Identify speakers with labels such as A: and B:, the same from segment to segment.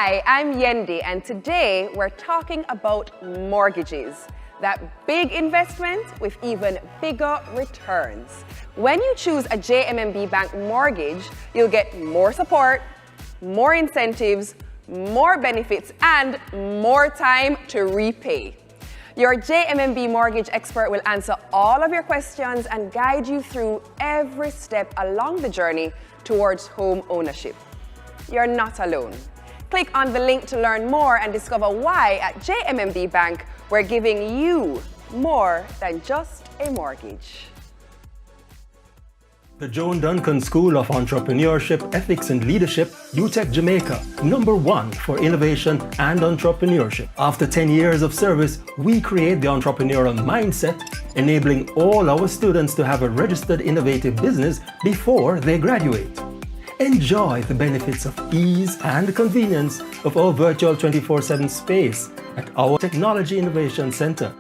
A: Hi, I'm Yendi, and today we're talking about mortgages. That big investment with even bigger returns. When you choose a JMMB Bank mortgage, you'll get more support, more incentives, more benefits, and more time to repay. Your JMMB mortgage expert will answer all of your questions and guide you through every step along the journey towards home ownership. You're not alone. Click on the link to learn more and discover why at JMMB Bank we're giving you more than just a mortgage.
B: The Joan Duncan School of Entrepreneurship, Ethics and Leadership, UTEC Jamaica, #1 for innovation and entrepreneurship. After 10 years of service, we create the entrepreneurial mindset, enabling all our students to have a registered innovative business before they graduate. Enjoy the benefits of ease and convenience of our virtual 24/7 space at our Technology Innovation Center.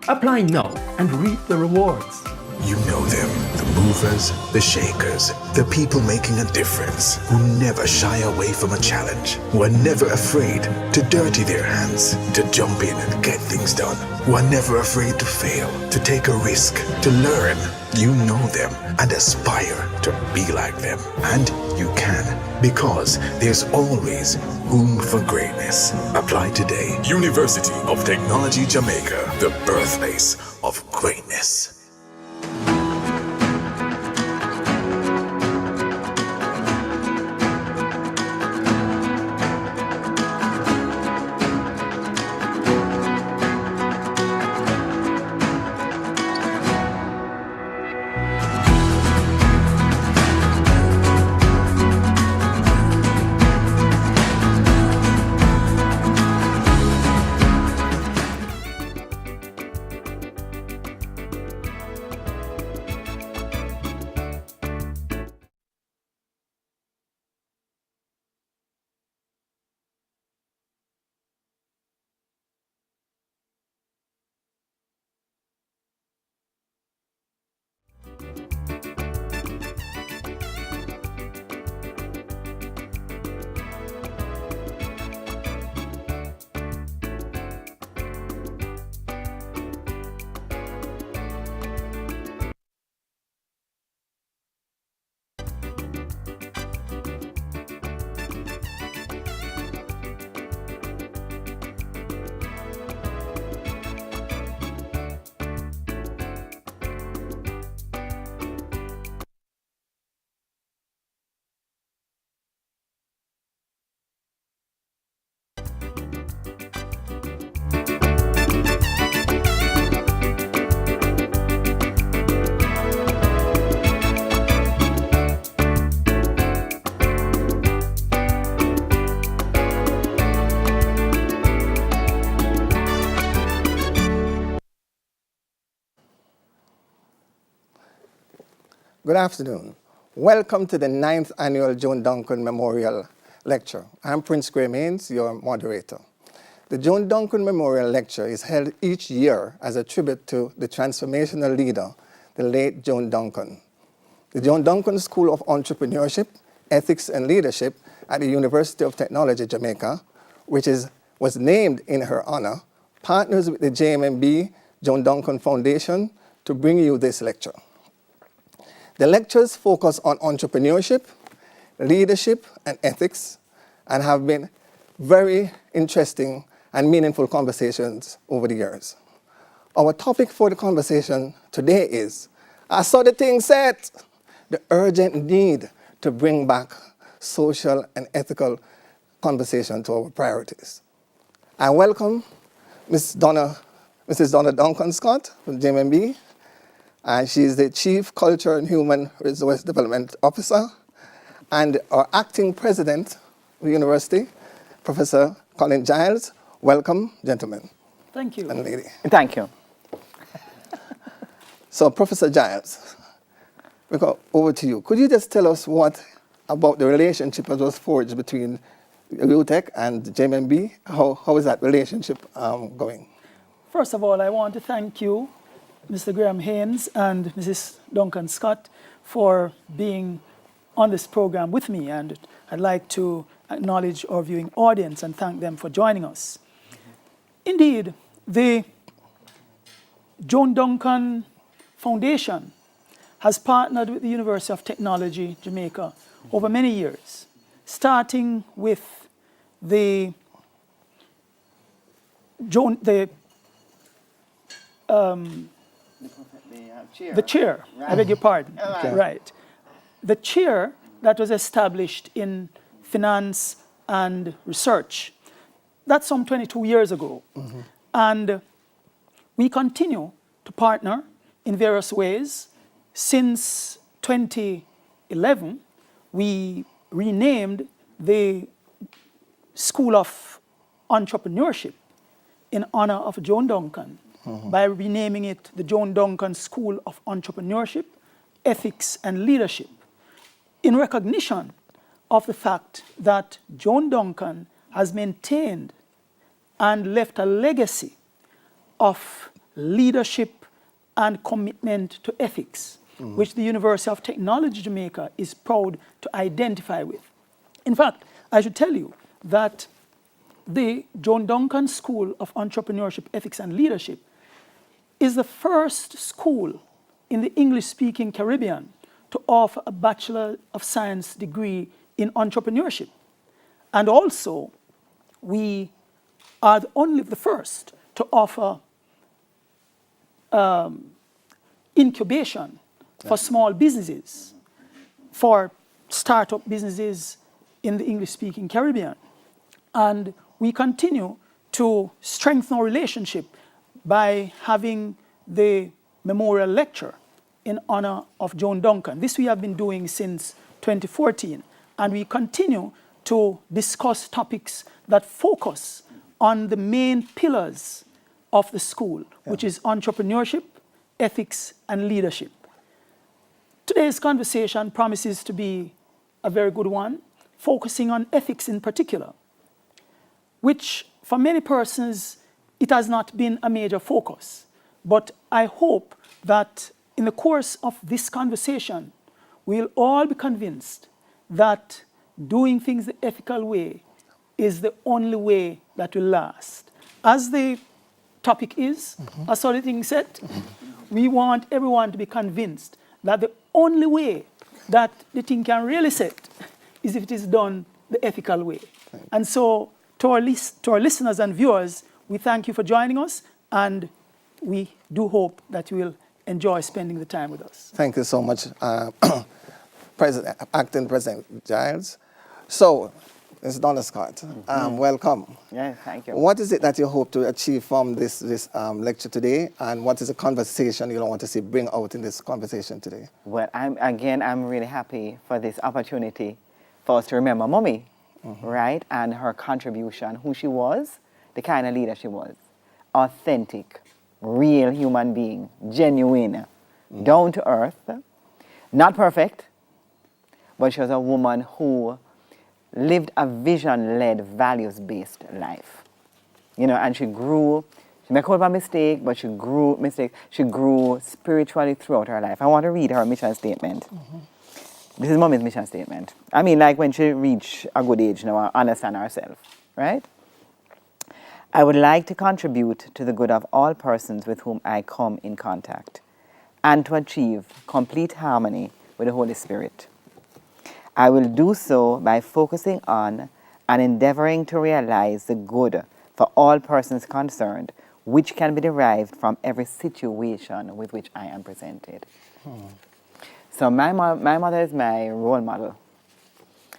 B: Apply now and reap the rewards.
C: You know them, the movers, the shakers, the people making a difference, who never shy away from a challenge, who are never afraid to dirty their hands, to jump in and get things done, who are never afraid to fail, to take a risk, to learn. You know them and aspire to be like them. And you can, because there's always room for greatness. Apply today. University of Technology Jamaica, the birthplace of greatness.
D: Good afternoon. Welcome to the 9th Annual Joan Duncan Memorial Lecture. I'm Prince Graham Haynes, your moderator. The Joan Duncan Memorial Lecture is held each year as a tribute to the transformational leader, the late Joan Duncan. The Joan Duncan School of Entrepreneurship, Ethics and Leadership at the University of Technology, Jamaica, which was named in her honor, partners with the JMMB Joan Duncan Foundation to bring you this lecture. The lectures focus on entrepreneurship, leadership, and ethics, and have been very interesting and meaningful conversations over the years. Our topic for the conversation today is, I saw the thing set, the urgent need to bring back social and ethical conversation to our priorities. I welcome Mrs. Donna Duncan Scott from JMMB, and she is the Chief Culture and Human Resource Development Officer, and our acting president of the university, Professor Colin Giles. Welcome, gentlemen.
E: Thank you.
D: And lady.
E: Thank you.
D: So, Professor Giles, we go over to you. Could you just tell us what about the relationship that was forged between UTEC and JMMB? How is that relationship going?
E: First of all, I want to thank you, Mr. Graham Haynes and Mrs. Duncan Scott, for being on this program with me, and I'd like to acknowledge our viewing audience and thank them for joining us. Indeed, the Joan Duncan Foundation has partnered with the University of Technology, Jamaica, over many years, starting with the chair. Right. I beg your pardon. Right. The chair that was established in finance and research. That's some 22 years ago. And we continue to partner in various ways. Since 2011, we renamed the School of Entrepreneurship in honor of Joan Duncan by renaming it the Joan Duncan School of Entrepreneurship, Ethics and Leadership, in recognition of the fact that Joan Duncan has maintained and left a legacy of leadership and commitment to ethics, which the University of Technology, Jamaica is proud to identify with. In fact, I should tell you that the Joan Duncan School of Entrepreneurship, Ethics and Leadership is the first school in the English-speaking Caribbean to offer a Bachelor of Science degree in entrepreneurship. And also, we are only the first to offer incubation for small businesses, for startup businesses in the English-speaking Caribbean. And we continue to strengthen our relationship by having the memorial lecture in honor of Joan Duncan. This we have been doing since 2014, and we continue to discuss topics that focus on the main pillars of the school, which is entrepreneurship, ethics, and leadership. Today's conversation promises to be a very good one, focusing on ethics in particular, which for many persons, it has not been a major focus. But I hope that in the course of this conversation, we'll all be convinced that doing things the ethical way is the only way that will last. As the topic is, as Soliting said, we want everyone to be convinced that the only way that the thing can really set is if it is done the ethical way. And so to our listeners and viewers, we thank you for joining us, and we do hope that you will enjoy spending the time with us.
D: Thank you so much, Acting President Giles. So, Ms. Donna Scott, welcome.
F: Yes, thank you.
D: What is it that you hope to achieve from this lecture today, and what is the conversation you want to see bring out in this conversation today?
F: Well, I'm really happy for this opportunity for us to remember Mommy, right, and her contribution, who she was, the kind of leader she was. Authentic, real human being, genuine, down to earth, not perfect, but she was a woman who lived a vision-led, values-based life. You know, and she grew, she made a couple of mistakes, but she grew spiritually throughout her life. I want to read her mission statement. This is Mommy's mission statement. I mean, like when she reached a good age now, understand herself, right? I would like to contribute to the good of all persons with whom I come in contact, and to achieve complete harmony with the Holy Spirit. I will do so by focusing on and endeavoring to realize the good for all persons concerned, which can be derived from every situation with which I am presented. So my mother is my role model.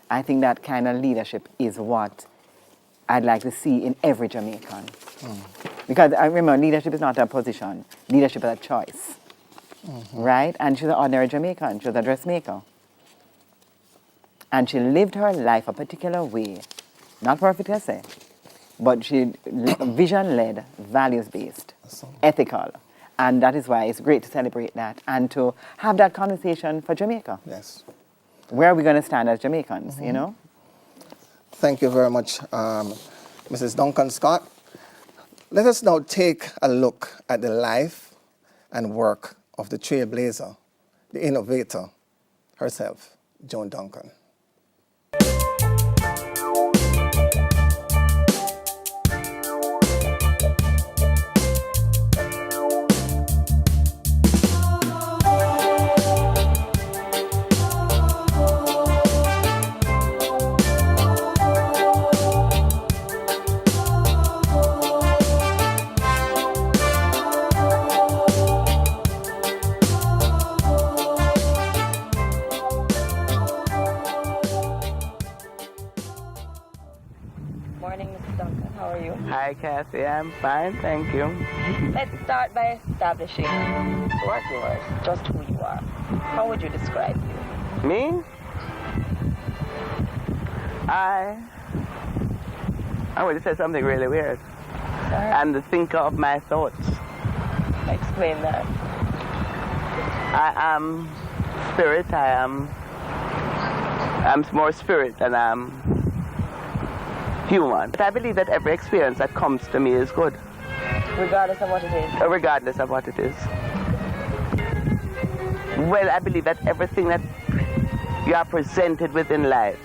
F: I think that kind of leadership is what I'd like to see in every Jamaican. Because I remember, leadership is not a position. Leadership is a choice, right? And she's an ordinary Jamaican. She was a dressmaker. And she lived her life a particular way. Not perfect, I say, but she vision-led, values-based, ethical. And that is why it's great to celebrate that and to have that conversation for Jamaica.
D: Yes.
F: Where are we going to stand as Jamaicans, you know?
D: Thank you very much, Mrs. Duncan Scott. Let us now take a look at the life and work of the trailblazer, the innovator herself, Joan Duncan.
G: you?
H: Hi, Kathy. I'm fine, thank you.
G: Let's start by establishing to our viewers just who you are. How would you describe you?
H: Me? I would say something really weird.
G: Sorry.
H: I'm the thinker of my thoughts.
G: Explain that.
H: I am spirit. I'm more spirit than I'm human. But I believe that every experience that comes to me is good.
G: Regardless of what it is?
H: Regardless of what it is. Well, I believe that everything that you are presented with in life,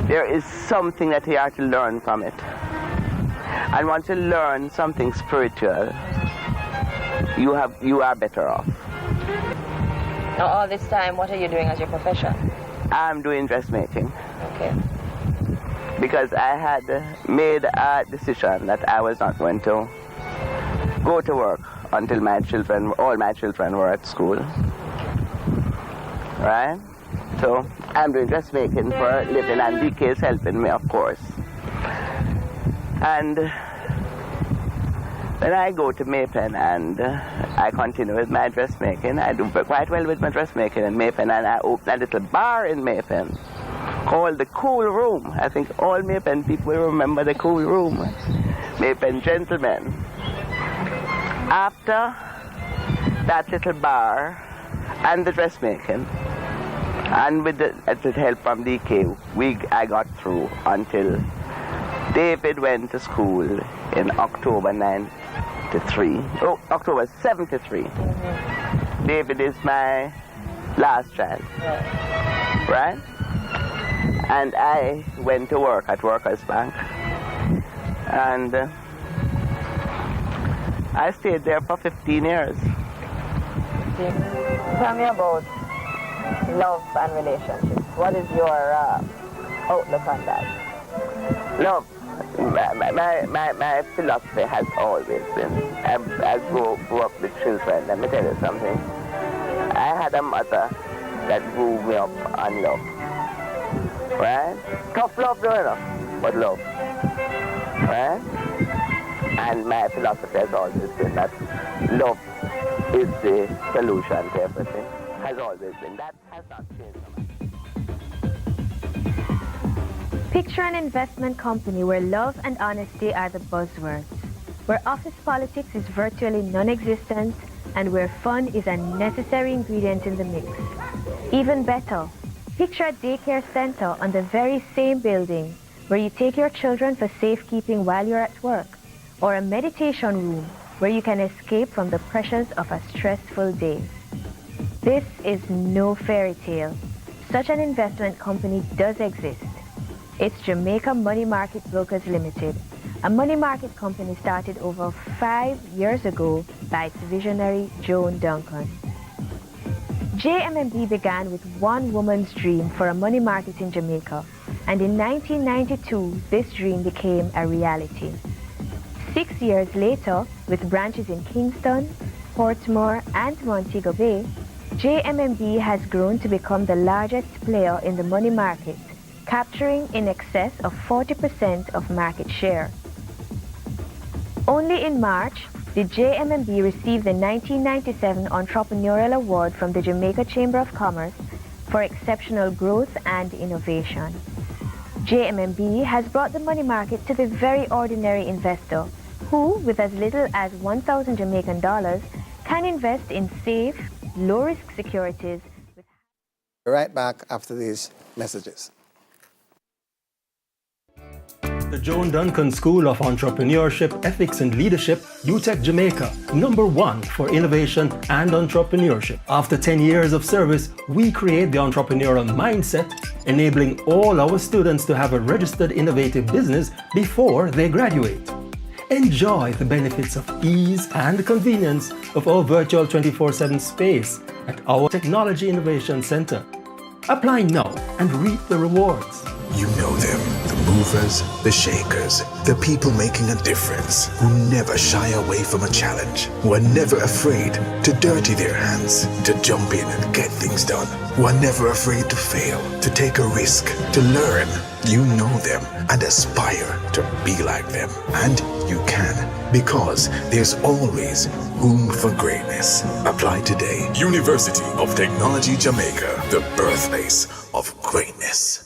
H: there is something that you are to learn from it. And once you learn something spiritual, you are better off.
G: Now, all this time, what are you doing as your profession?
H: I'm doing dressmaking.
G: Okay.
H: Because I had made a decision that I was not going to go to work until all my children were at school. Right? So I'm doing dressmaking for a living, and DK is helping me, of course. And then I go to Maypen and I continue with my dressmaking. I do quite well with my dressmaking in Maypen, and I open a little bar in Maypen called the Cool Room. I think all Maypen people remember the Cool Room. Maypen Gentlemen. After that little bar and the dressmaking, and with the help from DK, I got through until David went to school in October 73. Oh, October 73.
G: Mm-hmm.
H: David is my last child. Right? And I went to work at Workers' Bank. And I stayed there for 15 years.
G: Tell me about love and relationships. What is your outlook on that?
H: Love. My philosophy has always been, I grew up with children. Let me tell you something. I had a mother that grew me up on love. Right? Tough love, though, enough, but love. Right? And my philosophy has always been that love is the solution to everything. Has always been. That has not changed so much.
I: Picture an investment company where love and honesty are the buzzwords, where office politics is virtually non-existent, and where fun is a necessary ingredient in the mix. Even better, picture a daycare center on the very same building where you take your children for safekeeping while you're at work, or a meditation room where you can escape from the pressures of a stressful day. This is no fairy tale. Such an investment company does exist. It's Jamaica Money Market Brokers Limited, a money market company started over 5 years ago by its visionary Joan Duncan. JMMB began with one woman's dream for a money market in Jamaica, and in 1992, this dream became a reality. 6 years later, with branches in Kingston, Portmore, and Montego Bay, JMMB has grown to become the largest player in the money market, capturing in excess of 40% of market share. Only in March did JMMB receive the 1997 Entrepreneurial Award from the Jamaica Chamber of Commerce for exceptional growth and innovation. JMMB has brought the money market to the very ordinary investor who, with as little as 1,000 Jamaican dollars, can invest in safe, low-risk securities.
D: Right back after these messages.
B: The Joan Duncan School of Entrepreneurship, Ethics and Leadership, UTech Jamaica, #1 for innovation and entrepreneurship. After 10 years of service, we create the entrepreneurial mindset, enabling all our students to have a registered innovative business before they graduate. Enjoy the benefits of ease and convenience of our virtual 24/7 space at our Technology Innovation Center. Apply now and reap the rewards.
C: You know them, the movers, the shakers, the people making a difference, who never shy away from a challenge, who are never afraid to dirty their hands, to jump in and get things done, who are never afraid to fail, to take a risk, to learn, You know them and aspire to be like them. And you can, because there's always room for greatness. Apply today. University of Technology Jamaica, the birthplace of greatness.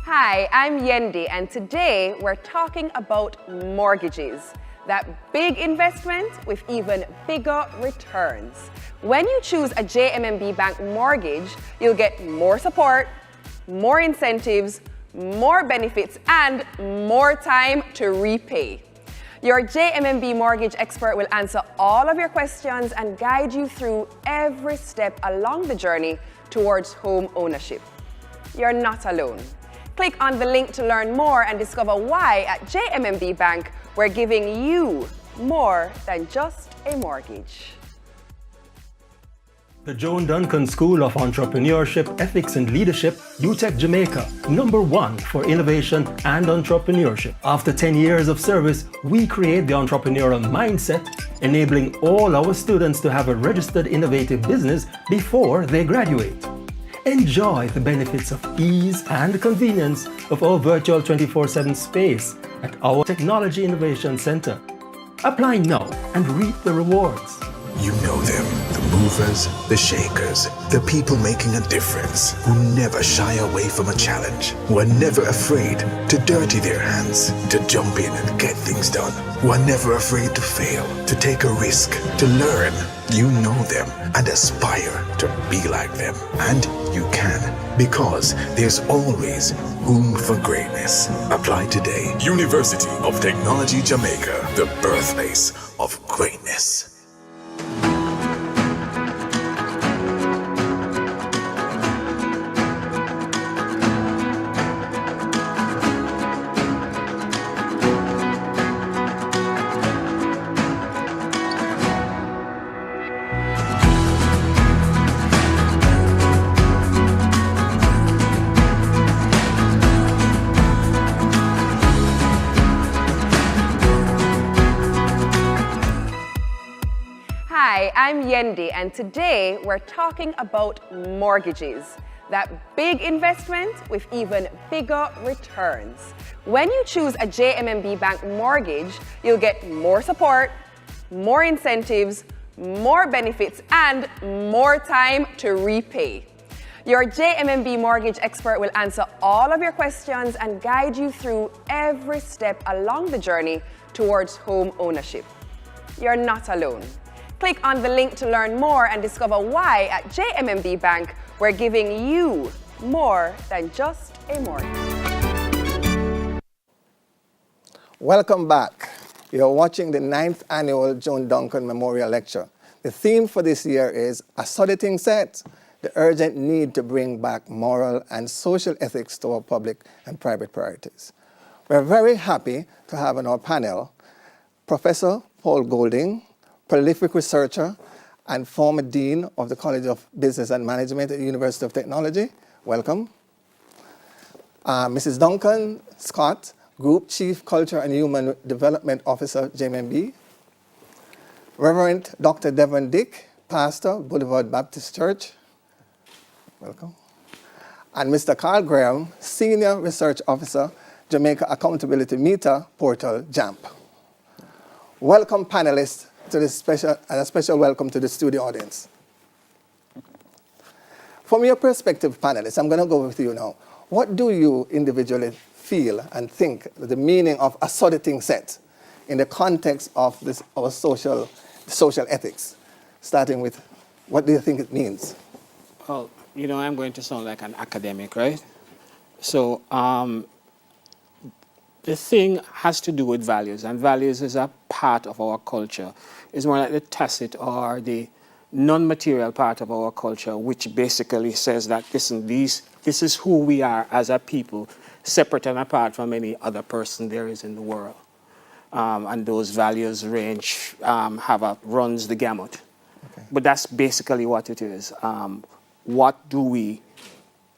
A: Hi, I'm Yendi, and today we're talking about mortgages. That big investment with even bigger returns. When you choose a JMMB Bank mortgage, you'll get more support, more incentives, more benefits, and more time to repay. Your JMMB mortgage expert will answer all of your questions and guide you through every step along the journey towards home ownership. You're not alone. Click on the link to learn more and discover why at JMMB Bank we're giving you more than just a mortgage.
B: The Joan Duncan School of Entrepreneurship, Ethics and Leadership, UTech Jamaica, #1 for innovation and entrepreneurship. After 10 years of service, we create the entrepreneurial mindset, enabling all our students to have a registered innovative business before they graduate. Enjoy the benefits of ease and convenience of our virtual 24/7 space at our Technology Innovation Center. Apply now and reap the rewards.
C: You know them, the movers, the shakers, the people making a difference, who never shy away from a challenge, who are never afraid to dirty their hands, to jump in and get things done, who are never afraid to fail, to take a risk, to learn. You know them and aspire to be like them. And you can, because there's always room for greatness. Apply today. University of Technology Jamaica, the birthplace of greatness.
A: Hi, I'm Yendi, and today we're talking about mortgages. That big investment with even bigger returns. When you choose a JMMB Bank mortgage, you'll get more support, more incentives, more benefits, and more time to repay. Your JMMB mortgage expert will answer all of your questions and guide you through every step along the journey towards home ownership. You're not alone. Click on the link to learn more and discover why at JMMB Bank we're giving you more than just a mortgage.
D: Welcome back. You're watching the 9th annual Joan Duncan Memorial Lecture. The theme for this year is A Soddy Thing Set, the urgent need to bring back moral and social ethics to our public and private priorities. We're very happy to have on our panel Professor Paul Golding, prolific researcher and former Dean of the College of Business and Management at the University of Technology. Welcome. Mrs. Duncan Scott, Group Chief Culture and Human Development Officer, JMMB. Reverend Dr. Devon Dick, Pastor, Boulevard Baptist Church. Welcome. And Mr. Carl Graham, Senior Research Officer, Jamaica Accountability Meter Portal, JAMP. Welcome, panelists, to this special, and a special welcome to the studio audience. From your perspective, panelists, I'm going to go with you now. What do you individually feel and think the meaning of a soddy thing set in the context of this, our social ethics? Starting with, what do you think it means?
J: Well, you know, I'm going to sound like an academic, right? So the thing has to do with values, and values is a part of our culture. It's more like the tacit or the non-material part of our culture, which basically says that, listen, this is who we are as a people, separate and apart from any other person there is in the world. And those values range, runs the gamut. Okay. But that's basically what it is. What do we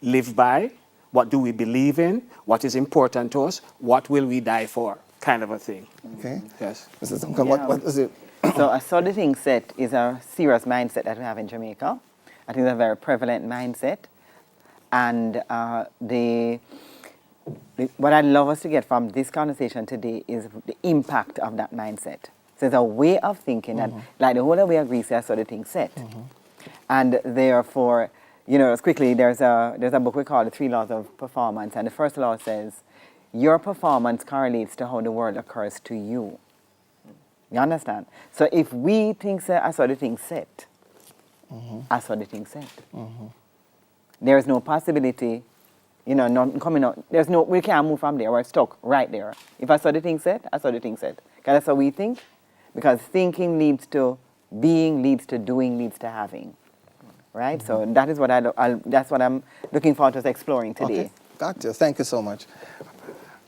J: live by? What do we believe in? What is important to us? What will we die for? Kind of a thing.
D: Okay.
J: Yes.
D: Mr. Duncan, what was it?
F: So a sort of thing set is a serious mindset that we have in Jamaica. I think it's a very prevalent mindset. And what I'd love us to get from this conversation today is the impact of that mindset. So it's a way of thinking that, like the whole way agrees, a sort of thing set. And therefore, you know, quickly, there's a book we call The 3 Laws of Performance. And the first law says, your performance correlates to how the world occurs to you. You understand? So if we think a sort of thing set, a sort of thing set. There is no possibility, you know, nothing coming out. We can't move from there. We're stuck right there. If a sort of thing set, a sort of thing set. Because that's how we think. Because thinking leads to being, leads to doing, leads to having. Right? So that is what that's what I'm looking forward to us exploring today.
D: Okay. Got you. Thank you so much.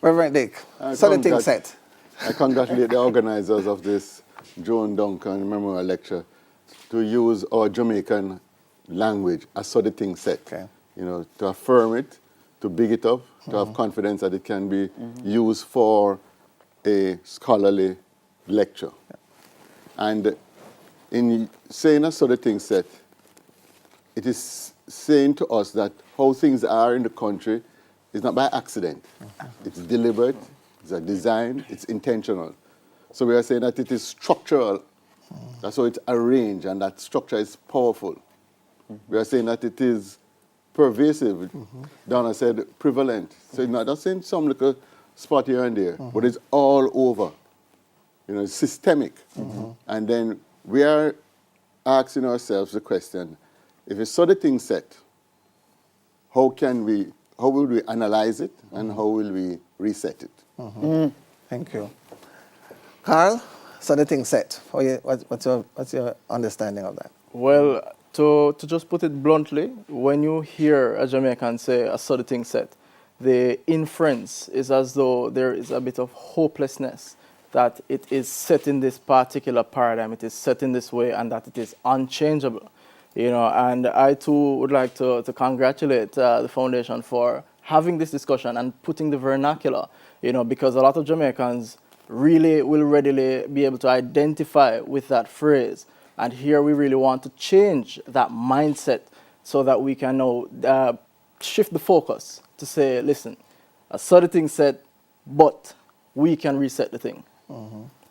D: Reverend Dick, sort of thing set.
K: I congratulate the organizers of this Joan Duncan Memorial Lecture to use our Jamaican language, a sort of thing set.
D: Okay.
K: You know, to affirm it, to big it up, to have confidence that it can be used for a scholarly lecture. And in saying a sort of thing set, it is saying to us that how things are in the country is not by accident. It's deliberate, it's a design, it's intentional. So we are saying that it is structural. That's how it's arranged, and that structure is powerful. We are saying that it is pervasive. Donna said prevalent. So it's not just in some little spot here and there, but it's all over. You know, it's systemic. And then we are asking ourselves the question, if it's sort of thing set, how will we analyze it, and how will we reset it?
D: Thank you. Carl, sort of thing set. What's your understanding of that?
L: Well, to just put it bluntly, when you hear a Jamaican say a sort of thing set, the inference is as though there is a bit of hopelessness, that it is set in this particular paradigm, it is set in this way, and that it is unchangeable. You know, and I too would like to congratulate the foundation for having this discussion and putting the vernacular, you know, because a lot of Jamaicans really will readily be able to identify with that phrase. And here we really want to change that mindset so that we can now shift the focus to say, listen, a sort of thing said, but we can reset the thing.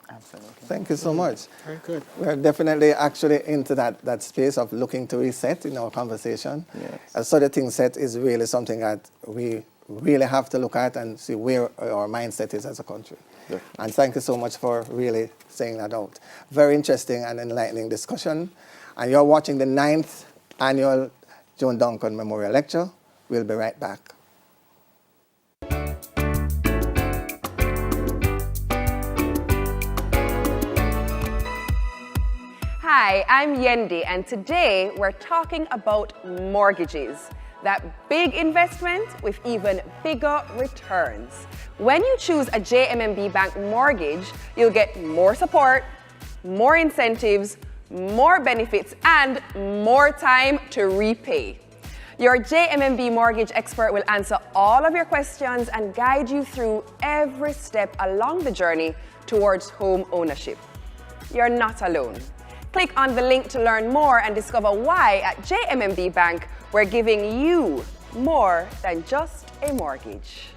F: Absolutely.
D: Thank you so much.
J: Very good.
D: We're definitely actually into that space of looking to reset in our conversation.
L: Yes.
D: A sort of thing set is really something that we really have to look at and see where our mindset is as a country.
K: Yeah.
D: And thank you so much for really saying that out. Very interesting and enlightening discussion. And you're watching the 9th annual Joan Duncan Memorial Lecture. We'll be right back.
A: Hi, I'm Yendi, and today we're talking about mortgages. That big investment with even bigger returns. When you choose a JMMB Bank mortgage, you'll get more support, more incentives, more benefits, and more time to repay. Your JMMB mortgage expert will answer all of your questions and guide you through every step along the journey towards home ownership. You're not alone. Click on the link to learn more and discover why at JMMB Bank we're giving you more than just a mortgage.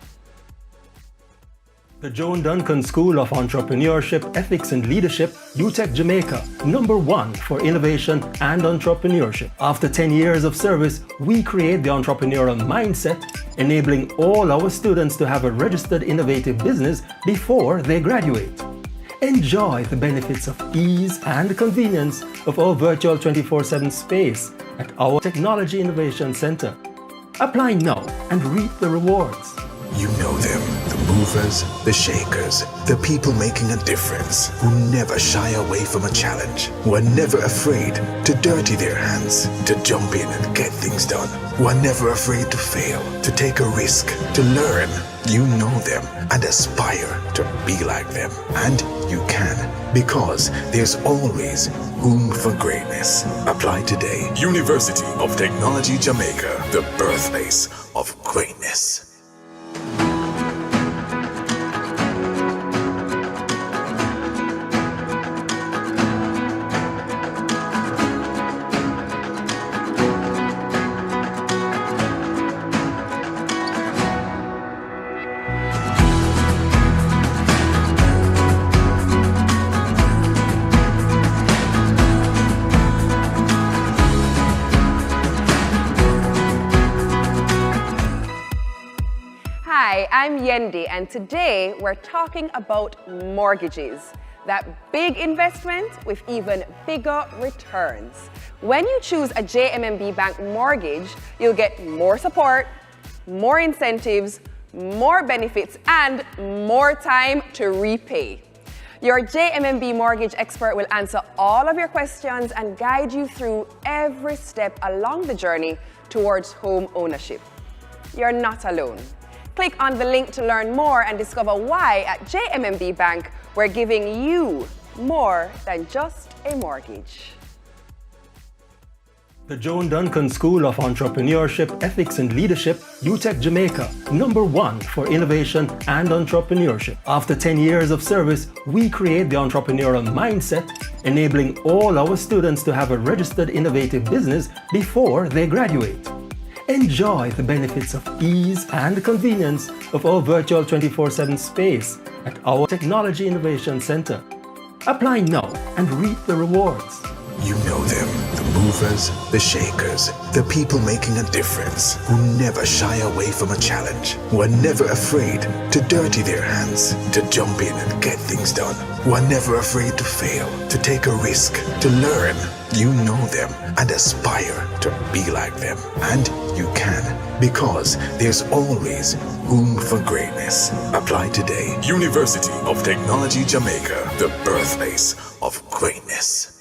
B: The Joan Duncan School of Entrepreneurship, Ethics and Leadership, UTech Jamaica, #1 for innovation and entrepreneurship. After 10 years of service, we create the entrepreneurial mindset, enabling all our students to have a registered innovative business before they graduate. Enjoy the benefits of ease and convenience of our virtual 24/7 space at our Technology Innovation Center. Apply now and reap the rewards.
C: You know them, the movers, the shakers, the people making a difference, who never shy away from a challenge, who are never afraid to dirty their hands, to jump in and get things done, who are never afraid to fail, to take a risk, to learn. You know them and aspire to be like them. And you can, because there's always room for greatness. Apply today. University of Technology Jamaica, the birthplace of greatness.
A: Hi, I'm Yendi, and today we're talking about mortgages. That big investment with even bigger returns. When you choose a JMMB Bank mortgage, you'll get more support, more incentives, more benefits, and more time to repay. Your JMMB mortgage expert will answer all of your questions and guide you through every step along the journey towards home ownership. You're not alone. Click on the link to learn more and discover why at JMMB Bank we're giving you more than just a mortgage.
B: The Joan Duncan School of Entrepreneurship, Ethics and Leadership, UTech Jamaica, #1 for innovation and entrepreneurship. After 10 years of service, we create the entrepreneurial mindset, enabling all our students to have a registered innovative business before they graduate. Enjoy the benefits of ease and convenience of our virtual 24/7 space at our Technology Innovation Center. Apply now and reap the rewards.
C: You know them, the movers, the shakers, the people making a difference, who never shy away from a challenge, who are never afraid to dirty their hands, to jump in and get things done, who are never afraid to fail, to take a risk, to learn. You know them and aspire to be like them. And you can, because there's always room for greatness. Apply today. University of Technology Jamaica, the birthplace of greatness.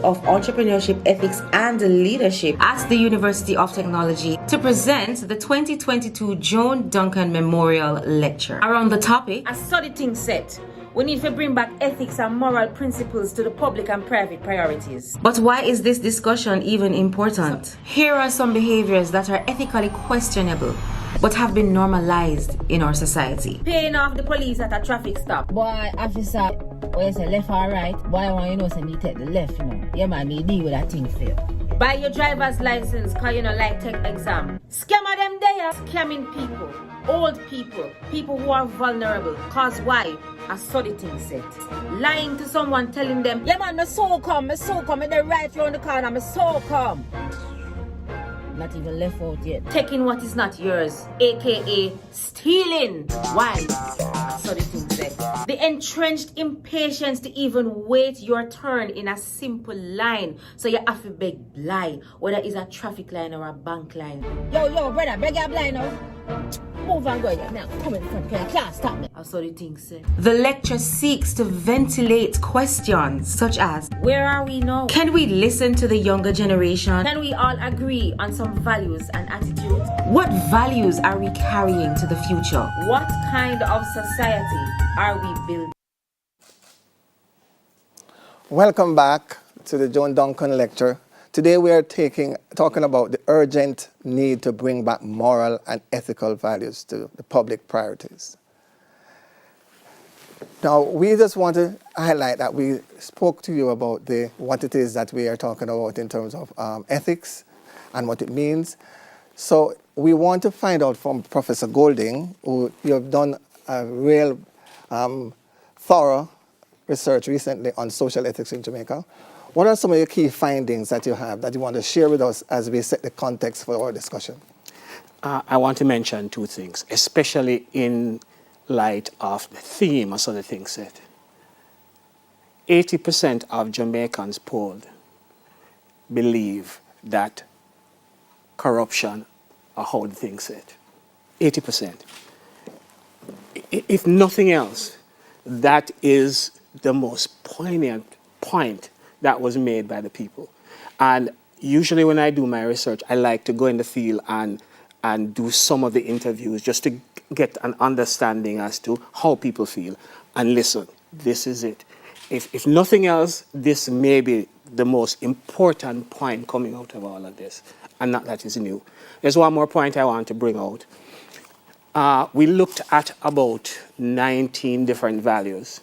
M: Of Entrepreneurship, Ethics and Leadership at the University of Technology to present the 2022 Joan Duncan Memorial Lecture. Around the topic,
N: a study thing set. We need to bring back ethics and moral principles to the public and private priorities.
M: But why is this discussion even important? Here are some behaviors that are ethically questionable but have been normalized in our society.
N: Paying off the police at a traffic stop.
O: Boy, officer, when you say left or right, boy, I want you know, say me take the left, you know. Yeah, man, me deal with that thing for you.
N: Buy your driver's license, cause you know, like take exam. Scammer them there, scamming people, old people, people who are vulnerable. Cause why? A study thing set. Lying to someone, telling them, yeah man, me so come, and they right round the corner, me so come.
O: Not even left out yet.
N: Taking what is not yours, aka stealing. Why? So the thing said. The entrenched impatience to even wait your turn in a simple line. So you have to beg lie, whether it's a traffic line or a bank line.
O: Yo, brother, beg your blind now. Move and go now. Come in front, can you can't stop me.
N: I saw the thing said.
M: The lecture seeks to ventilate questions such as,
N: where are we now?
M: Can we listen to the younger generation?
N: Can we all agree on some values and attitudes?
M: What values are we carrying to the future?
N: What kind of society are we building?
D: Welcome back to the Joan Duncan Lecture. Today we are talking about the urgent need to bring back moral and ethical values to the public priorities. Now, we just want to highlight that we spoke to you about what it is that we are talking about in terms of ethics and what it means. So we want to find out from Professor Golding, who you have done a real thorough research recently on social ethics in Jamaica. What are some of your key findings that you have that you want to share with us as we set the context for our discussion?
J: I want to mention two things, especially in light of the theme of the thing said. 80% of Jamaicans polled believe that corruption are how the thing said. 80%. If nothing else, that is the most poignant point that was made by the people. And usually when I do my research, I like to go in the field and do some of the interviews just to get an understanding as to how people feel. And listen, this is it. If nothing else, this may be the most important point coming out of all of this, and that is new. There's one more point I want to bring out. We looked at about 19 different values,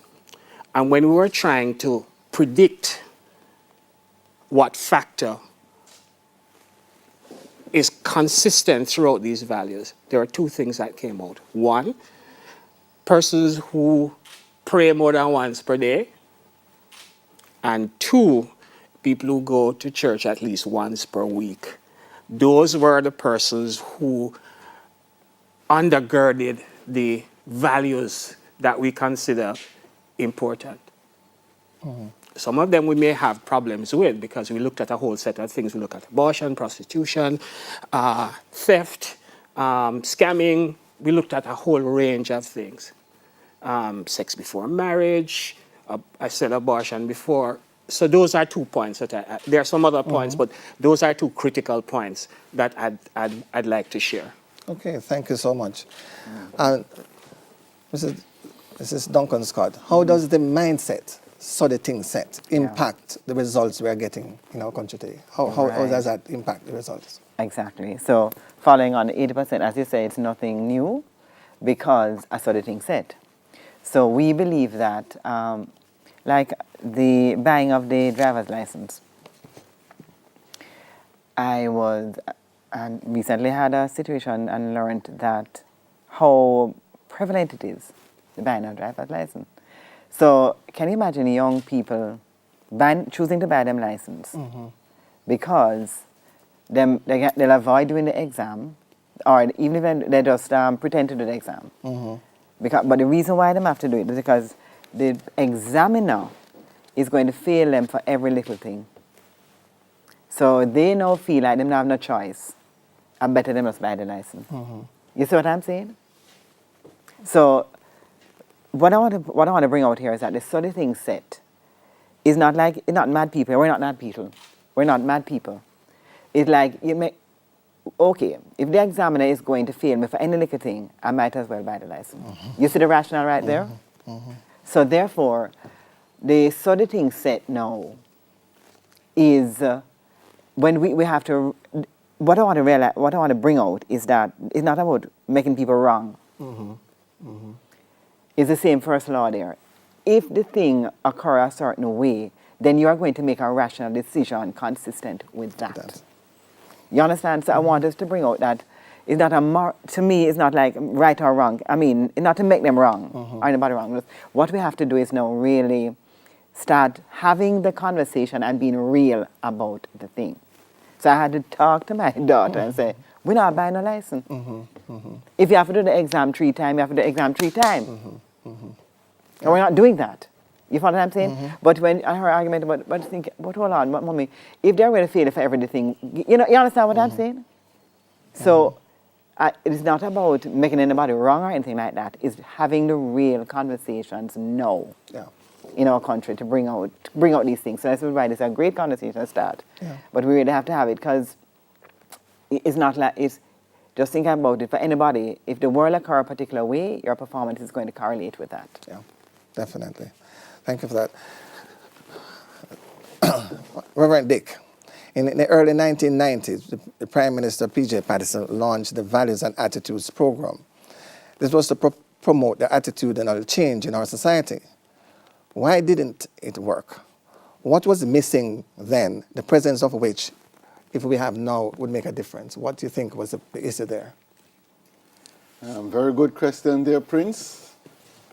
J: and when we were trying to predict what factor is consistent throughout these values, there are two things that came out. One, persons who pray more than once per day, and two, people who go to church at least once per week. Those were the persons who undergirded the values that we consider important. Mm-hmm. Some of them we may have problems with because we looked at a whole set of things. We looked at abortion, prostitution, theft, scamming. We looked at a whole range of things. Sex before marriage, I said abortion before. So those are 2 points that there are some other points, but those are 2 critical points that I'd like to share.
D: Okay, thank you so much. Mrs. Duncan Scott, how does the mindset, so the thing set, impact the results we are getting in our country today? How does that impact the results?
F: Exactly. So following on 80%, as you say, it's nothing new because I saw the thing set. So we believe that, like the buying of the driver's license, I recently had a situation and learned that how prevalent it is, the buying of a driver's license. So can you imagine young people choosing to buy them license because they'll avoid doing the exam, or even if they just pretend to do the exam. But the reason why they have to do it is because the examiner is going to fail them for every little thing. So they now feel like they don't have no choice. I better they must buy the license. You see what I'm saying? So what I want to bring out here is that the study thing set is not like, it's not mad people. We're not mad people. We're not mad people. It's like, okay, if the examiner is going to fail me for any little thing, I might as well buy the license. You see the rationale right there? So therefore, the study thing set now is when we have to, what I want to bring out is that it's not about making people wrong. It's the same first law there. If the thing occurs a certain way, then you are going to make a rational decision consistent with that. You understand? So I want us to bring out that it's not to me, it's not like right or wrong. I mean, it's not to make them wrong or anybody wrong. What we have to do is now really start having the conversation and being real about the thing. So I had to talk to my daughter and say, we're not buying a license. If you have to do the exam 3 times, you have to do the exam 3 times. And we're not doing that. You follow what I'm saying? But when I heard argument about, but hold on, mommy, if they're going to fail for everything, you understand what I'm saying? So it's not about making anybody wrong or anything like that. It's having the real conversations now in our country to bring out these things. So that's why it's a great conversation to start. But we really have to have it because it's not like, it's just think about it for anybody. If the world occurs a particular way, your performance is going to correlate with that.
D: Yeah, definitely. Thank you for that. Reverend Dick, in the early 1990s, the Prime Minister P.J. Patterson launched the Values and Attitudes Program. This was to promote the attitudinal change in our society. Why didn't it work? What was missing then, the presence of which, if we have now, would make a difference? What do you think was the issue there?
K: Very good question there, Prince.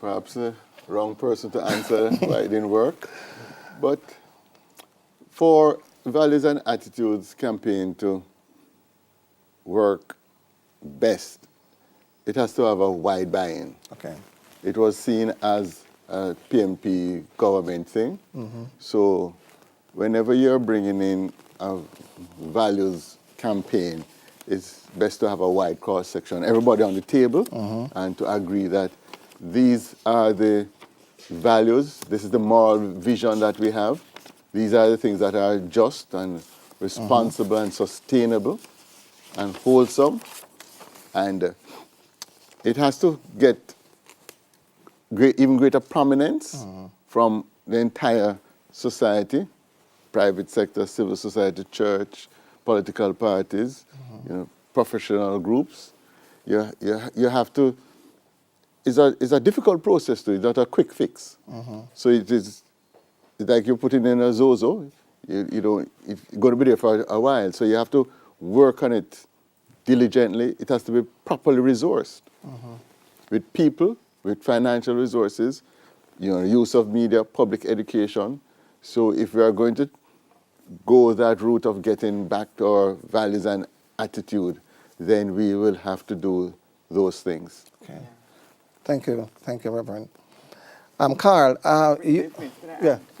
K: perhaps the wrong person to answer why it didn't work. But for Values and Attitudes campaign to work best, it has to have a wide buy-in.
D: Okay.
K: It was seen as a PMP government thing. So whenever you're bringing in a values campaign, it's best to have a wide cross-section, everybody on the table, and to agree that these are the values, this is the moral vision that we have, these are the things that are just and responsible and sustainable and wholesome, and it has to get even greater prominence from the entire society, private sector, civil society, church, political parties, professional groups. You have to. It's a difficult process to it, not a quick fix. So it's like you're putting in a Zozo. It's going to be there for a while. So you have to work on it diligently. It has to be properly resourced with people, with financial resources, use of media, public education. So if we are going to go that route of getting back to our values and attitude, then we will have to do those things.
D: Okay. Thank you, Reverend. Carl, we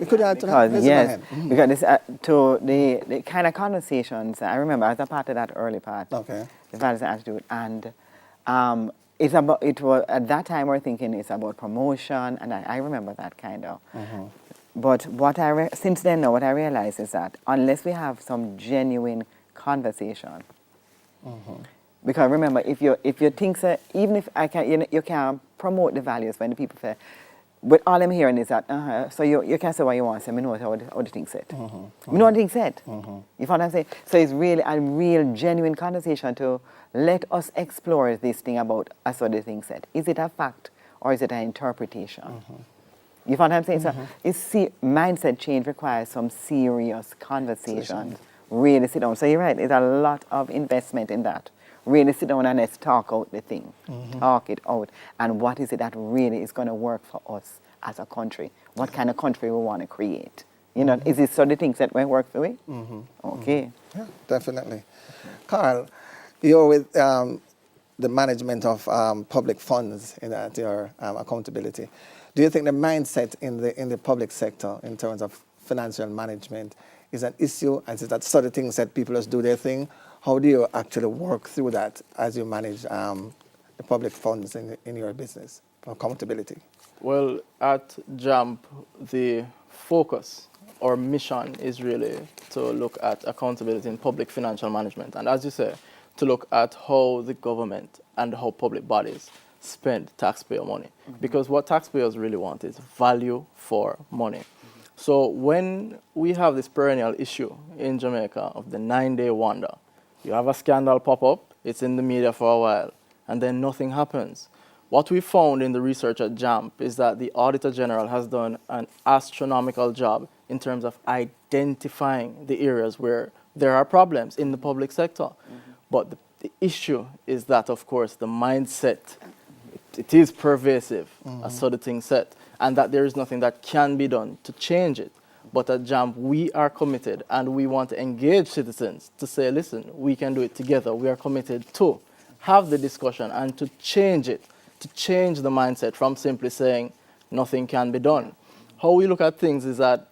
D: could add to that.
F: Yes, because this, to the kind of conversations, I remember as a part of that early part, the values and attitude, and it was at that time we're thinking it's about promotion, and I remember that kind of. But what since then, now what I realize is that unless we have some genuine conversation, because remember, if you think so, even if you can promote the values when the people say, but all I'm hearing is that, so you can say what you want, so I know how the thing said. You know what the thing said? You follow what I'm saying? So it's really a real genuine conversation to let us explore this thing about as what the thing said. Is it a fact or is it an interpretation? You follow what I'm saying? So mindset change requires some serious conversations. Really sit down. So you're right, there's a lot of investment in that. Really sit down and let's talk out the thing. Talk it out. And what is it that really is going to work for us as a country? What kind of country we want to create? Is this sort of things that will work for you? Okay.
D: Yeah, definitely. Carl, you're with the management of public funds at your accountability. Do you think the mindset in the public sector in terms of financial management is an issue? And is that sort of things that people just do their thing? How do you actually work through that as you manage the public funds in your business for accountability?
L: Well, at JAMP, the focus or mission is really to look at accountability in public financial management. And as you say, to look at how the government and how public bodies spend taxpayer money. Because what taxpayers really want is value for money. So when we have this perennial issue in Jamaica of the 9-day wonder, you have a scandal pop up, it's in the media for a while, and then nothing happens. What we found in the research at JAMP is that the Auditor General has done an astronomical job in terms of identifying the areas where there are problems in the public sector. But the issue is that, of course, the mindset, it is pervasive, as sort of thing said, and that there is nothing that can be done to change it. But at JAMP, we are committed and we want to engage citizens to say, listen, we can do it together. We are committed to have the discussion and to change it, to change the mindset from simply saying nothing can be done. How we look at things is that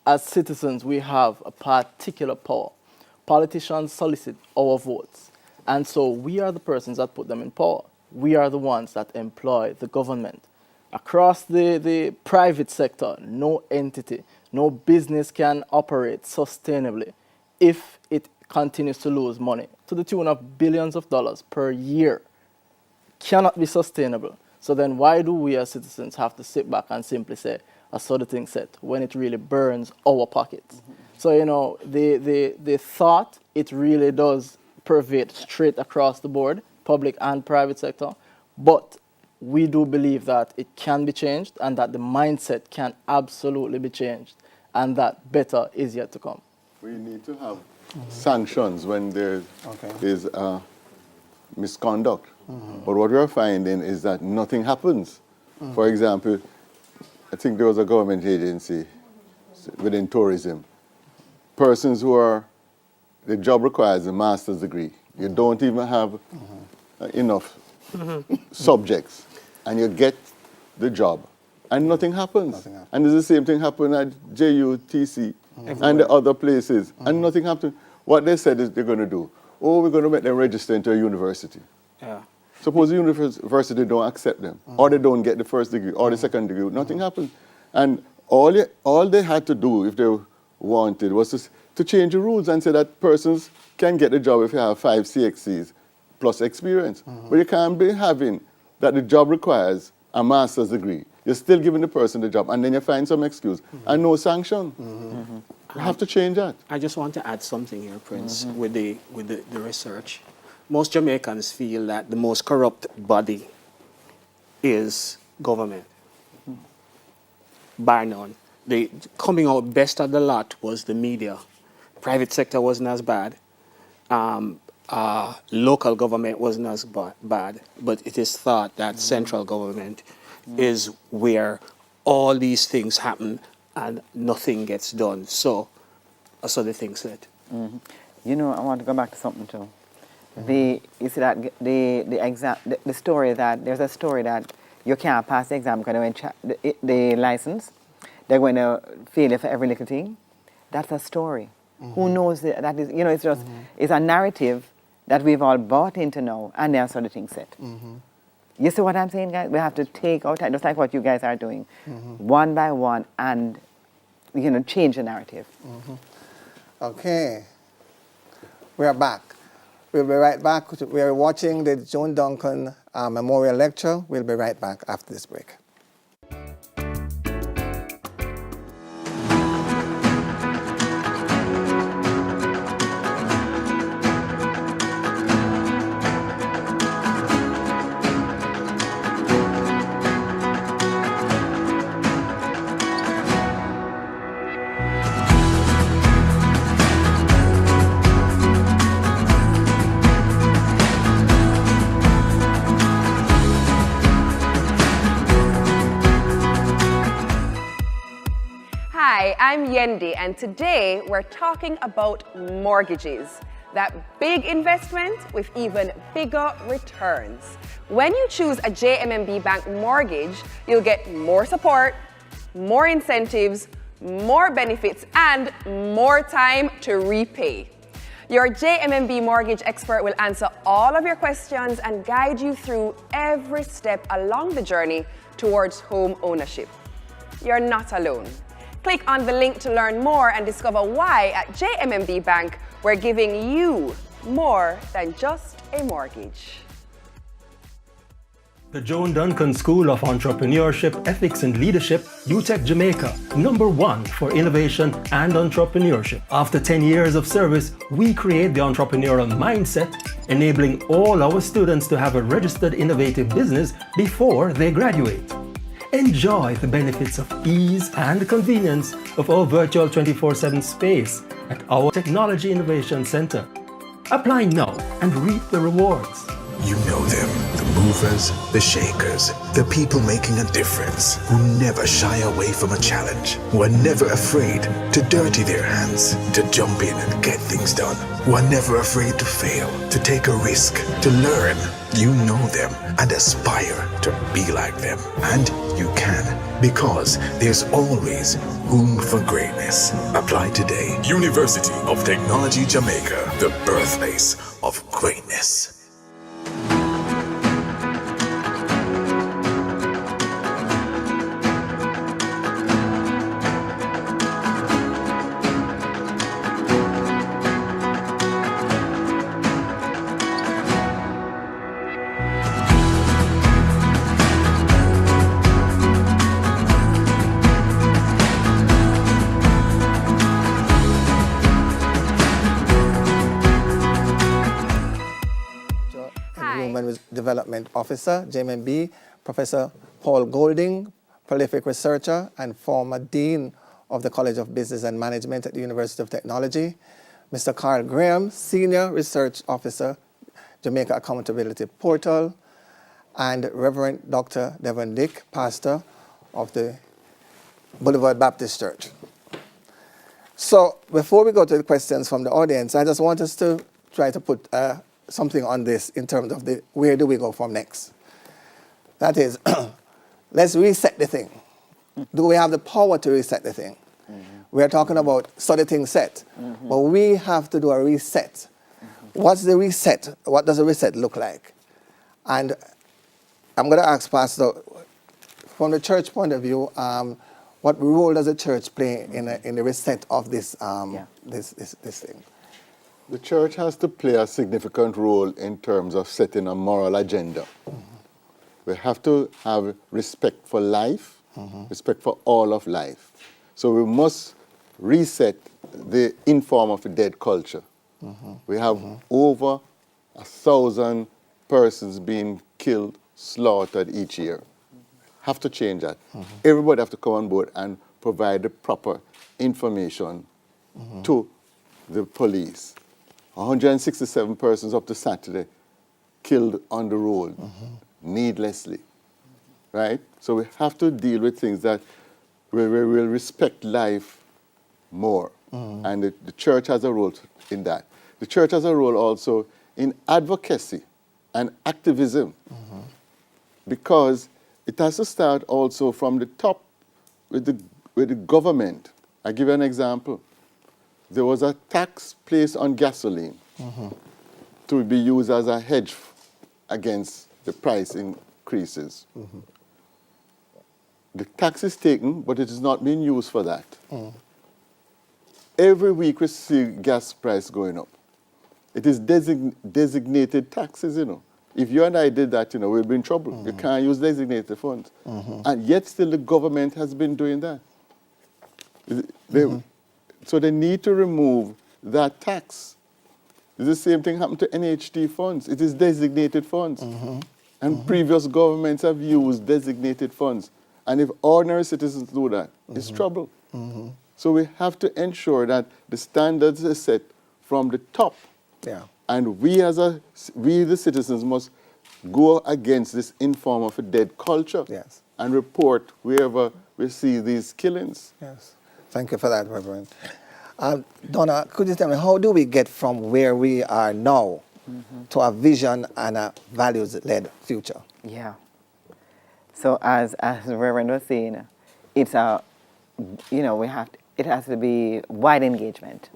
L: as citizens, we have a particular power. Politicians solicit our votes. And so we are the persons that put them in power. We are the ones that employ the government. Across the private sector, no entity, no business can operate sustainably if it continues to lose money to the tune of billions of dollars per year. Cannot be sustainable. So then why do we as citizens have to sit back and simply say a sort of thing set when it really burns our pockets? So, the thought, it really does pervade straight across the board, public and private sector, but we do believe that it can be changed and that the mindset can absolutely be changed and that better is yet to come.
K: We need to have sanctions when there is misconduct. But what we're finding is that nothing happens For example, I think there was a government agency within tourism. Persons who are, the job requires a master's degree. You don't even have enough subjects, and you get the job, and nothing happens. And there's the same thing happen at JUTC and the other places, and nothing happens. What they said is they're going to do, we're going to make them register into a university.
J: Yeah.
K: Suppose the university don't accept them, or they don't get the first degree, or the second degree, nothing happens. And all they had to do, if they wanted, was to change the rules and say that persons can get the job if you have 5 CXCs plus experience. But you can't be having that the job requires a master's degree. You're still giving the person the job, and then you find some excuse and no sanction. You have to change that.
J: I just want to add something here, Prince, with the research. Most Jamaicans feel that the most corrupt body is government, bar none. The coming out best of the lot was the media. Private sector wasn't as bad. Local government wasn't as bad, but it is thought that central government is where all these things happen and nothing gets done. So the thing said.
F: You know, I want to go back to something too. You see that the story that there's a story that you can't pass the exam because the license, they're going to fail you for every little thing. That's a story. Who knows that is, you know, it's just, it's a narrative that we've all bought into now, and there's other things set. You see what I'm saying, guys? We have to take our time, just like what you guys are doing, one by one, and, you know, change the narrative.
D: Okay. We are back. We'll be right back. We are watching the Joan Duncan Memorial Lecture. We'll be right back after this break.
A: Hi, I'm Yendi, and today we're talking about mortgages. That big investment with even bigger returns. When you choose a JMMB Bank mortgage, you'll get more support, more incentives, more benefits, and more time to repay. Your JMMB mortgage expert will answer all of your questions and guide you through every step along the journey towards home ownership. You're not alone. Click on the link to learn more and discover why at JMMB Bank we're giving you more than just a mortgage.
B: The Joan Duncan School of Entrepreneurship, Ethics and Leadership, UTech Jamaica, #1 for innovation and entrepreneurship. After 10 years of service, we create the entrepreneurial mindset, enabling all our students to have a registered innovative business before they graduate. Enjoy the benefits of ease and convenience of our virtual 24/7 space at our Technology Innovation Center. Apply now and reap the rewards.
C: You know them, the movers, the shakers, the people making a difference, who never shy away from a challenge, who are never afraid to dirty their hands, to jump in and get things done, who are never afraid to fail, to take a risk, to learn. You know them and aspire to be like them. And you can, because there's always room for greatness. Apply today. University of Technology Jamaica, the birthplace of greatness.
D: Development Officer, JMMB, Professor Paul Golding, prolific researcher and former Dean of the College of Business and Management at the University of Technology, Mr. Carl Graham, Senior Research Officer, Jamaica Accountability Portal, and Reverend Dr. Devon Dick, pastor of the Boulevard Baptist Church. So before we go to the questions from the audience, I just want us to try to put something on this in terms of where do we go from next. That is, let's reset the thing. Do we have the power to reset the thing? We are talking about study thing set, but we have to do a reset. What's the reset? What does a reset look like? And I'm going to ask Pastor, from the church point of view, what role does the church play in the reset of this thing?
K: The church has to play a significant role in terms of setting a moral agenda. We have to have respect for life, respect for all of life. So we must reset the inform of a dead culture. We have over 1,000 persons being killed, slaughtered each year. Have to change that. Everybody have to come on board and provide the proper information to the police. 167 persons up to Saturday killed on the road needlessly, right? So we have to deal with things that we will respect life more. And the church has a role in that. The church has a role also in advocacy and activism, because it has to start also from the top with the government. I give you an example. There was a tax placed on gasoline to be used as a hedge against the price increases. The tax is taken, but it is not being used for that. Every week we see gas price going up. It is designated taxes, you know. If you and I did that, you know, we'll be in trouble. You can't use designated funds. And yet still the government has been doing that. So they need to remove that tax. The same thing happened to NHT funds. It is designated funds. And previous governments have used designated funds. And if ordinary citizens do that, it's trouble. So we have to ensure that the standards are set from the top. And we the citizens must go against this inform of a dead culture and report wherever we see these killings.
D: Thank you for that, Reverend. Donna, could you tell me, how do we get from where we are now to a vision and a values-led future?
F: Yeah. So as the Reverend was saying, it's it has to be wide engagement,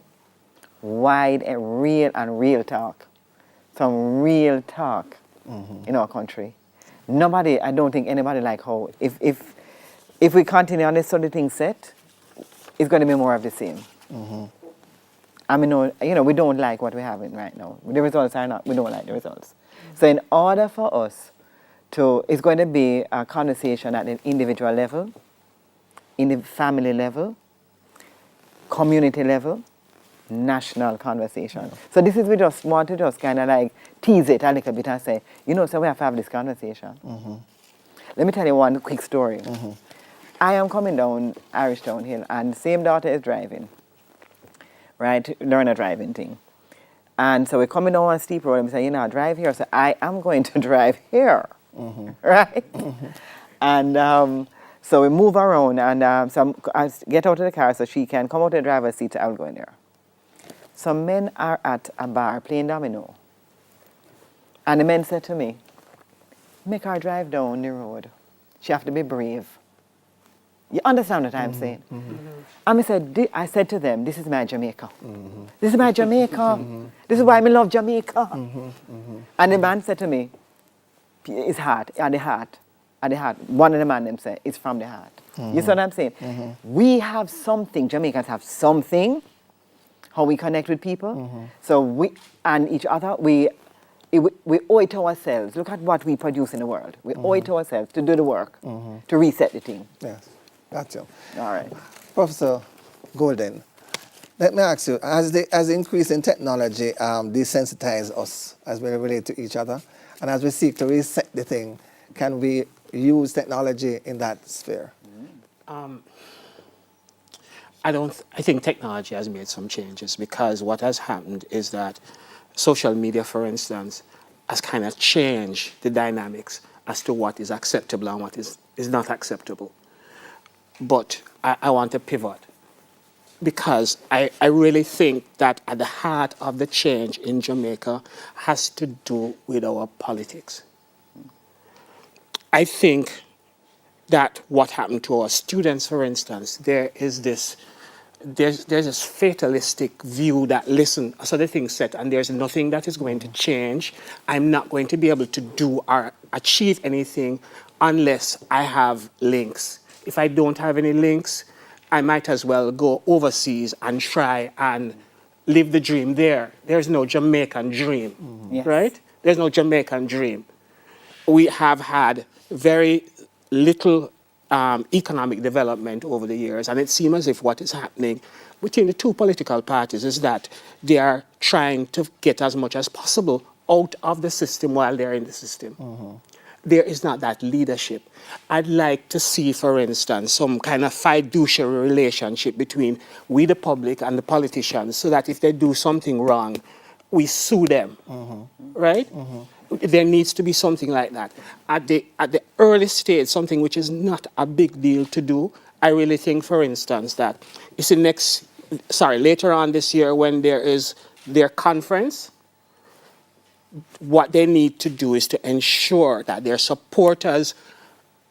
F: wide and real talk, some real talk in our country. I don't think anybody like how, if we continue on this sort of thing set, it's going to be more of the same. I mean, we don't like what we're having right now. The results are not, we don't like the results. So in order for us it's going to be a conversation at an individual level, in the family level, community level, national conversation. So this is, we just want to just kind of like tease it a little bit and say, so we have to have this conversation. Let me tell you one quick story. I am coming down Irish Town Hill and the same daughter is driving, right, learn a driving thing. And so we're coming down on a steep road and we say, drive here. So I am going to drive here, right? And so we move around and so I get out of the car so she can come out of the driver's seat, so I'll go in there. Some men are at a bar playing domino. And the men said to me, make her drive down the road. She have to be brave. You understand what I'm saying? And I said to them, this is my Jamaica. This is my Jamaica. This is why I love Jamaica. And the man said to me, it's heart, at the heart. At the heart. One of the men them said, it's from the heart. You see what I'm saying? We have something, Jamaicans have something, how we connect with people. So we and each other, we owe it to ourselves. Look at what we produce in the world. We owe it to ourselves to do the work, to reset the thing.
D: Yes, gotcha.
F: All right.
D: Professor Golden, let me ask you, has the increase in technology desensitized us as we relate to each other? And as we seek to reset the thing, can we use technology in that sphere?
J: I think technology has made some changes, because what has happened is that social media, for instance, has kind of changed the dynamics as to what is acceptable and what is not acceptable. But I want to pivot because I really think that at the heart of the change in Jamaica has to do with our politics. I think that what happened to our students, for instance, there's this fatalistic view that, listen, so the thing's set and there's nothing that is going to change. I'm not going to be able to do or achieve anything unless I have links. If I don't have any links, I might as well go overseas and try and live the dream there. There's no Jamaican dream,
F: Yes.
J: right? There's no Jamaican dream. We have had very little economic development over the years, and it seems as if what is happening between the two political parties is that they are trying to get as much as possible out of the system while they're in the system. There is not that leadership. I'd like to see, for instance, some kind of fiduciary relationship between we, the public, and the politicians, so that if they do something wrong, we sue them, right? There needs to be something like that. At the early stage, something which is not a big deal to do, I really think, for instance, that it's later on this year when there is their conference, what they need to do is to ensure that their supporters,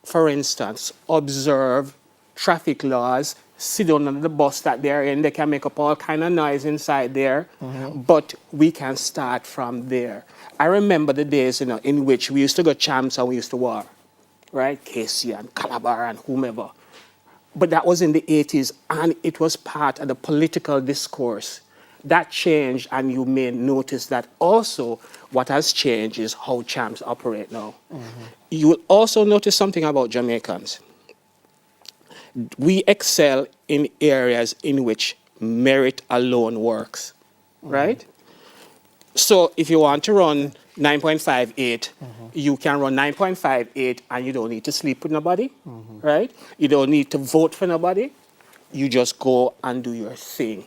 J: for instance, observe traffic laws, sit down on the bus that they're in. They can make up all kind of noise inside there, but we can start from there. I remember the days, in which we used to go champs and we used to war, right? Casey and Calabar and whomever. But that was in the 80s, and it was part of the political discourse. That changed, and you may notice that also what has changed is how champs operate now. You will also notice something about Jamaicans. We excel in areas in which merit alone works, right? So if you want to run 9.58, you can run 9.58 and you don't need to sleep with nobody, right? You don't need to vote for nobody. You just go and do your thing.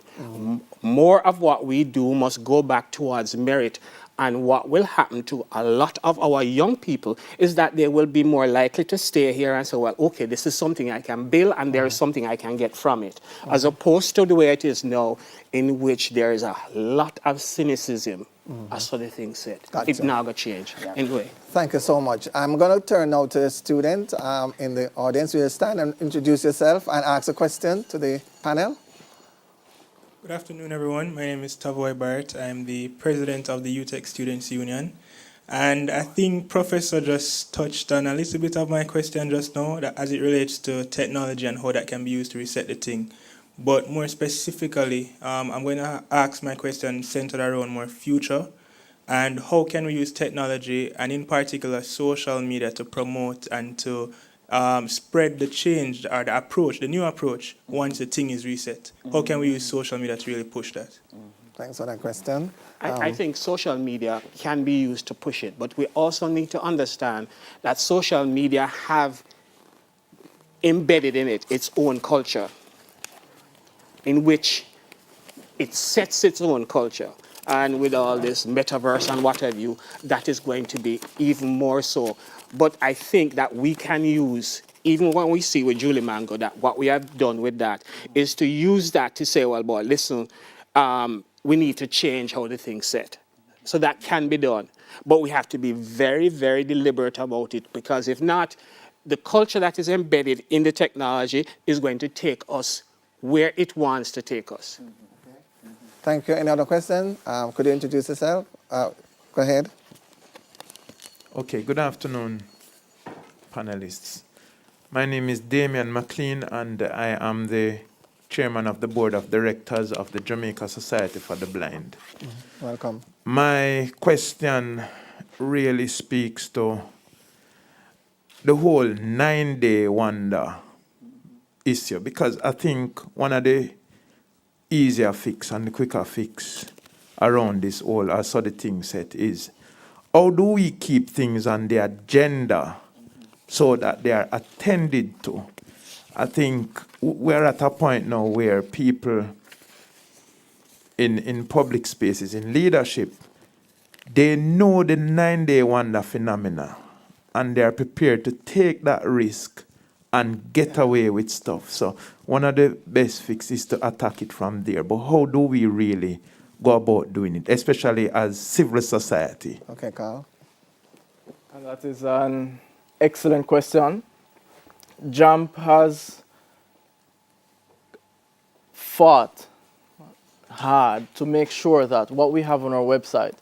J: More of what we do must go back towards merit. And what will happen to a lot of our young people is that they will be more likely to stay here and say, well, okay, this is something I can build and there is something I can get from it. As opposed to the way it is now, in which there is a lot of cynicism, as so the thing said.
D: Gotcha.
J: It's now going to change. Anyway.
D: Thank you so much. I'm going to turn now to the student in the audience. Will you stand and introduce yourself and ask a question to the panel?
P: Good afternoon, everyone. My name is Tavoy Barrett. I'm the president of the UTech Students Union. And I think Professor just touched on a little bit of my question just now, that as it relates to technology and how that can be used to reset the thing. But more specifically, I'm going to ask my question centered around more future and how can we use technology and in particular social media to promote and to spread the change or the approach, the new approach, once the thing is reset. How can we use social media to really push that?
D: Thanks for that question.
J: I think social media can be used to push it, but we also need to understand that social media have embedded in it its own culture, in which it sets its own culture. And with all this metaverse and what have you, that is going to be even more so. But I think that we can use, even when we see with Julie Mango, that what we have done with that is to use that to say, well, boy, listen, we need to change how the thing's set. So that can be done. But we have to be very, very deliberate about it, because if not, the culture that is embedded in the technology is going to take us where it wants to take us.
D: Thank you. Any other question? Could you introduce yourself? Go ahead.
Q: Okay, good afternoon, panelists. My name is Damian McLean, and I am the chairman of the board of directors of the Jamaica Society for the Blind.
D: Welcome.
Q: My question really speaks to the whole 9-day wonder issue, because I think one of the easier fix and the quicker fix around this whole the thing set is, how do we keep things on the agenda so that they are attended to? I think we're at a point now where people in public spaces, in leadership, they know the 9-day wonder phenomena. and they're prepared to take that risk and get away with stuff. So one of the best fixes is to attack it from there. But how do we really go about doing it, especially as civil society?
D: Okay, Carl.
L: And that is an excellent question. JAMP has fought hard to make sure that what we have on our website,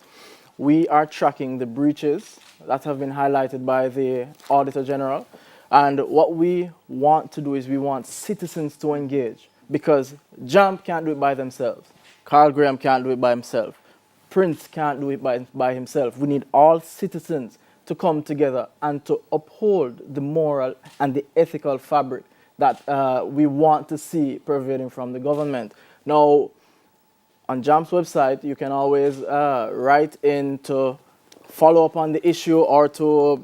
L: we are tracking the breaches that have been highlighted by the Auditor General. And what we want to do is we want citizens to engage, because JAMP can't do it by themselves. Carl Graham can't do it by himself. Prince can't do it by himself. We need all citizens to come together and to uphold the moral and the ethical fabric that we want to see prevailing from the government. Now, on JAMP's website, you can always write in to follow up on the issue, or to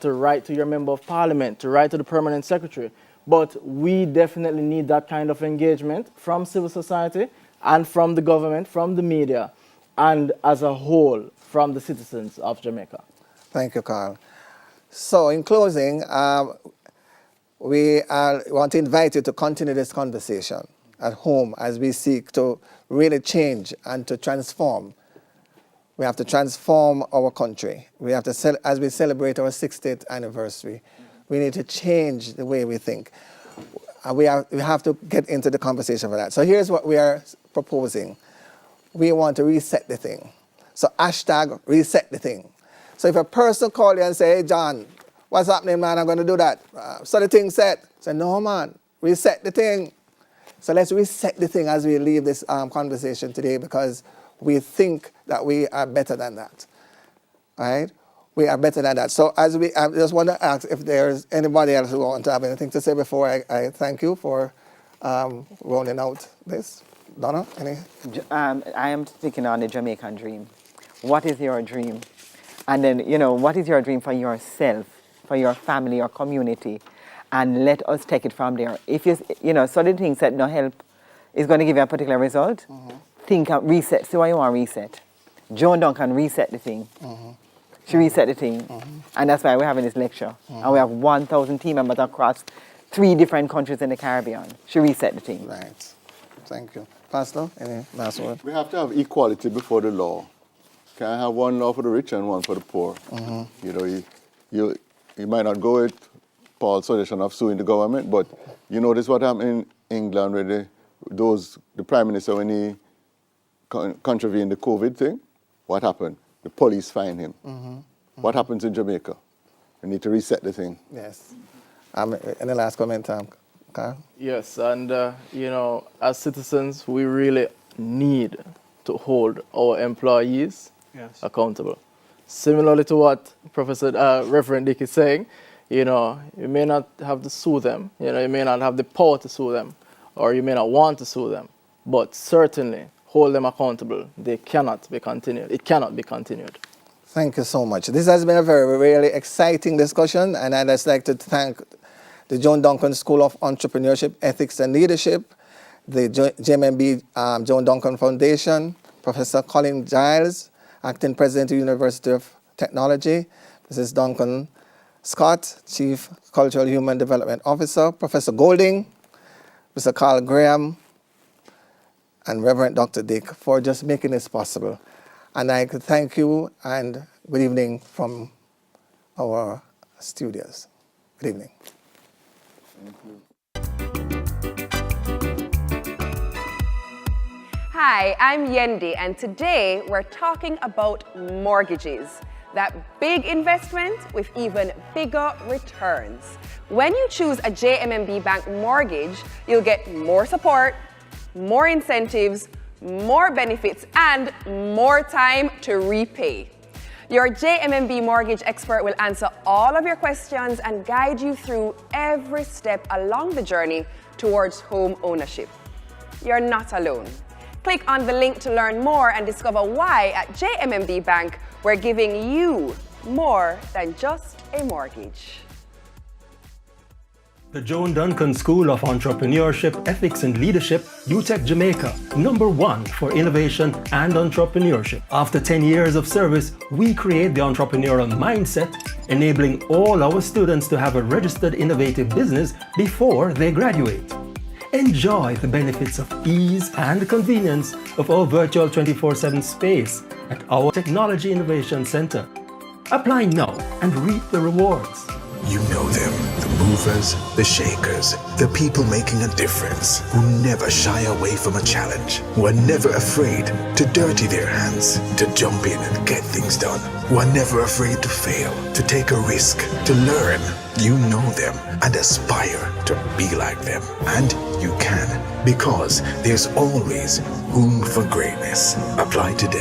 L: write to your member of parliament, to write to the permanent secretary. But we definitely need that kind of engagement from civil society and from the government, from the media, and as a whole, from the citizens of Jamaica.
D: Thank you, Carl. So in closing, we want to invite you to continue this conversation at home as we seek to really change and to transform. We have to transform our country. We have to, as we celebrate our 60th anniversary, we need to change the way we think. We have to get into the conversation for that. So here's what we are proposing. We want to reset the thing. So hashtag reset the thing. So if a person call you and say, hey, John, what's happening, man? I'm going to do that. So the thing set. Say, no, man, reset the thing. So let's reset the thing as we leave this conversation today, because we think that we are better than that, right? We are better than that. So as I just want to ask if there's anybody else who wants to have anything to say before I thank you for rolling out this. Donna, any?
F: I am thinking on the Jamaican dream. What is your dream? And then, what is your dream for yourself, for your family, your community? And let us take it from there. If certain things that no help is going to give you a particular result, think of reset. See why you want to reset. Joan Duncan reset the thing. She reset the thing. And that's why we're having this lecture. And we have 1,000 team members across 3 different countries in the Caribbean. She reset the thing.
D: Right. Thank you. Pastor, any last word?
K: We have to have equality before the law. Can I have one law for the rich and one for the poor? You might not go with Paul's suggestion of suing the government, but you notice what happened in England where the Prime Minister, when he contravened the COVID thing, what happened? The police fined him. What happens in Jamaica? We need to reset the thing.
D: Yes. Any last comment, Carl?
L: Yes, and as citizens, we really need to hold our employees accountable. Similarly to what Reverend Dick is saying, you may not have to sue them, you may not have the power to sue them, or you may not want to sue them, but certainly hold them accountable. They cannot be continued. It cannot be continued.
D: Thank you so much. This has been a very, really exciting discussion, and I'd just like to thank the Joan Duncan School of Entrepreneurship, Ethics and Leadership, the JMB Joan Duncan Foundation, Professor Colin Giles, Acting President of the University of Technology, Mrs. Duncan Scott, Chief Cultural Human Development Officer, Professor Golding, Mr. Carl Graham, and Reverend Dr. Dick for just making this possible. And I could thank you, and good evening from our studios. Good evening.
K: Thank you.
A: Hi, I'm Yendi, and today we're talking about mortgages. That big investment with even bigger returns. When you choose a JMMB Bank mortgage, you'll get more support, more incentives, more benefits, and more time to repay. Your JMMB mortgage expert will answer all of your questions and guide you through every step along the journey towards home ownership. You're not alone. Click on the link to learn more and discover why at JMMB Bank we're giving you more than just a mortgage.
B: The Joan Duncan School of Entrepreneurship, Ethics and Leadership, UTech Jamaica, #1 for innovation and entrepreneurship. After 10 years of service, we create the entrepreneurial mindset, enabling all our students to have a registered innovative business before they graduate. Enjoy the benefits of ease and convenience of our virtual 24/7 space at our Technology Innovation Center. Apply now and reap the rewards.
C: You know them, the movers, the shakers, the people making a difference, who never shy away from a challenge, who are never afraid to dirty their hands, to jump in and get things done, who are never afraid to fail, to take a risk, to learn. You know them and aspire to be like them. And you can, because there's always room for greatness. Apply today.